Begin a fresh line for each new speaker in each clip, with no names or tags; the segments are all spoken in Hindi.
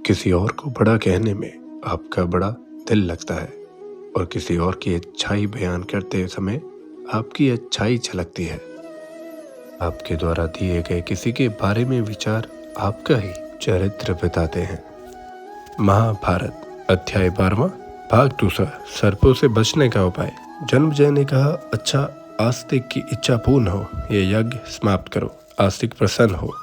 किसी और को बड़ा कहने में आपका बड़ा दिल लगता है और किसी और की अच्छाई बयान करते समय आपकी अच्छाई झलकती है। आपके द्वारा दिए गए किसी के बारे में विचार आपका ही चरित्र बताते हैं। महाभारत अध्याय 12वां भाग 2 सर्पों से बचने का उपाय। जन्मजय ने कहा, अच्छा आस्तिक की इच्छा पूर्ण हो, ये यज्ञ समाप्त करो, आस्तिक प्रसन्न हो।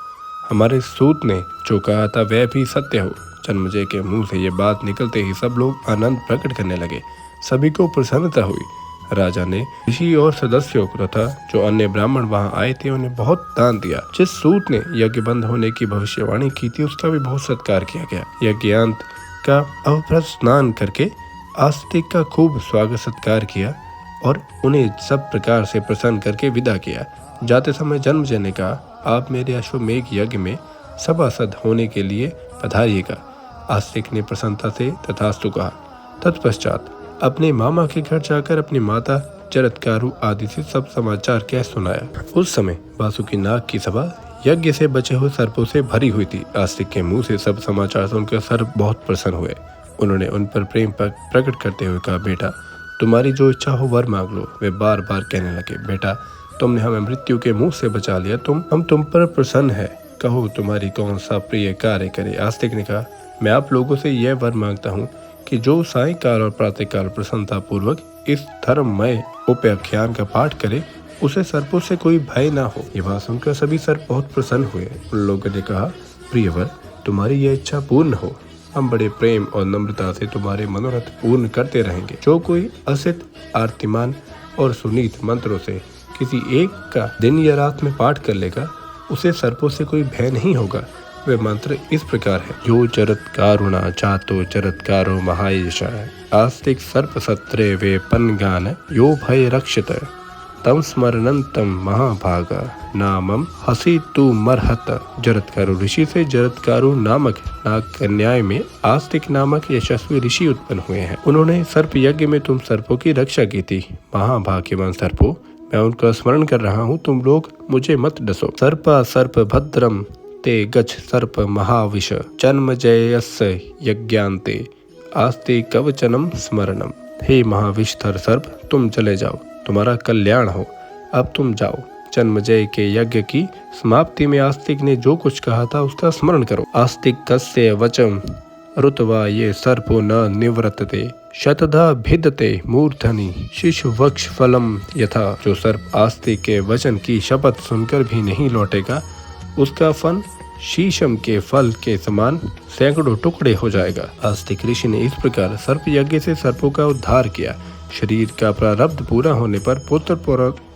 हमारे सूत ने जो कहा था वह भी सत्य हो। जन्मजय के मुंह से ये बात निकलते ही सब लोग आनंद प्रकट करने लगे। सभी को प्रसन्नता हुई। राजा ने ऋषि और सदस्यों को तथा जो अन्य ब्राह्मण वहां आए थे उन्हें बहुत दान दिया। जिस सूत ने यज्ञ बंद होने की भविष्यवाणी की थी उसका भी बहुत सत्कार किया गया। यज्ञांत का अवभ्रत स्नान करके आस्तिक का खूब स्वागत सत्कार किया और उन्हें सब प्रकार से प्रसन्न करके विदा किया। जाते समय जन्मजय ने कहा, आप मेरे अश्वमेघ यज्ञ में सभासद होने के लिए पधारिएगा। आस्तिक ने प्रसन्नता से तथास्तु कहा। तत्पश्चात अपने मामा के घर जाकर अपनी माता जरत्कारु आदि से सब समाचार कह सुनाया। उस समय वासुकी नाग की सभा यज्ञ से बचे हुए सर्पों से भरी हुई थी। आस्तिक के मुंह से सब समाचार सुनकर सर्प बहुत प्रसन्न हुए। उन्होंने उन पर प्रेम प्रकट करते हुए कहा, बेटा तुम्हारी जो इच्छा हो वर मांग लो। वे बार बार कहने लगे, बेटा तुमने हमें मृत्यु के मुंह से बचा लिया, हम तुम पर प्रसन्न है, कहो तुम्हारी कौन सा प्रिय कार्य करे। आस्तिक ने कहा, मैं आप लोगों से यह वर मांगता हूँ कि जो सायंकाल और प्रातःकाल प्रसन्नता पूर्वक इस धर्ममय उपाख्यान का पाठ करे उसे सर्पों से कोई भय ना हो। ये बात सुनकर सभी सर्प बहुत प्रसन्न हुए। उन लोगों ने कहा, प्रियवर तुम्हारी यह इच्छा पूर्ण हो, हम बड़े प्रेम और नम्रता से तुम्हारे मनोरथ पूर्ण करते रहेंगे। जो कोई असित आर्तिमान और सुनीत मंत्रों से किसी एक का दिन या रात में पाठ कर लेगा उसे सर्पों से कोई भय नहीं होगा। वे मंत्र इस प्रकार है, यो चरत्कारुणा चातो चरत्कारो महायश आस्तिक सर्प सत्रे वे पनगान यो भय रक्षित तम स्मरणंतम महाभागा नामम हसी तू मरहत। जरत्कारु ऋषि से जरत्कारु नामक नाग कन्याय में आस्तिक नामक यशस्वी ऋषि उत्पन्न हुए हैं। उन्होंने सर्प यज्ञ में तुम सर्पों की रक्षा की थी। महाभाग्यवान सर्पों, मैं उनका स्मरण कर रहा हूँ, तुम लोग मुझे मत डसो। सर्पा सर्प भद्रम ते गच्छ सर्प महाविश जन्मजयस्य यज्ञान्ते आस्ते कवचनम स्मरणम। हे महाविषधर सर्प, तुम चले जाओ, तुम्हारा कल्याण हो। अब तुम जाओ। जन्मजय के यज्ञ की समाप्ति में आस्तिक ने जो कुछ कहा था उसका स्मरण करो। आस्तिक कस्य वचम ऋतवा ये सर्पो न निवृत्तते शतधा भिदते मूर्धनि शिशु वक्ष फलम यथा। जो सर्प आस्तिक के वचन की शपथ सुनकर भी नहीं लौटेगा उसका फल शीशम के फल के समान सैकड़ों टुकड़े हो जाएगा। आस्तिक ऋषि ने इस प्रकार सर्प यज्ञ से सर्पों का उद्धार किया। शरीर का प्रारब्ध पूरा होने पर पुत्र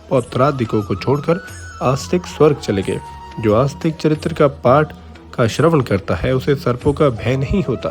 पौत्रादिकों को छोड़कर आस्तिक स्वर्ग चले गए। जो आस्तिक चरित्र का पाठ का श्रवण करता है उसे सर्पों का भय नहीं होता।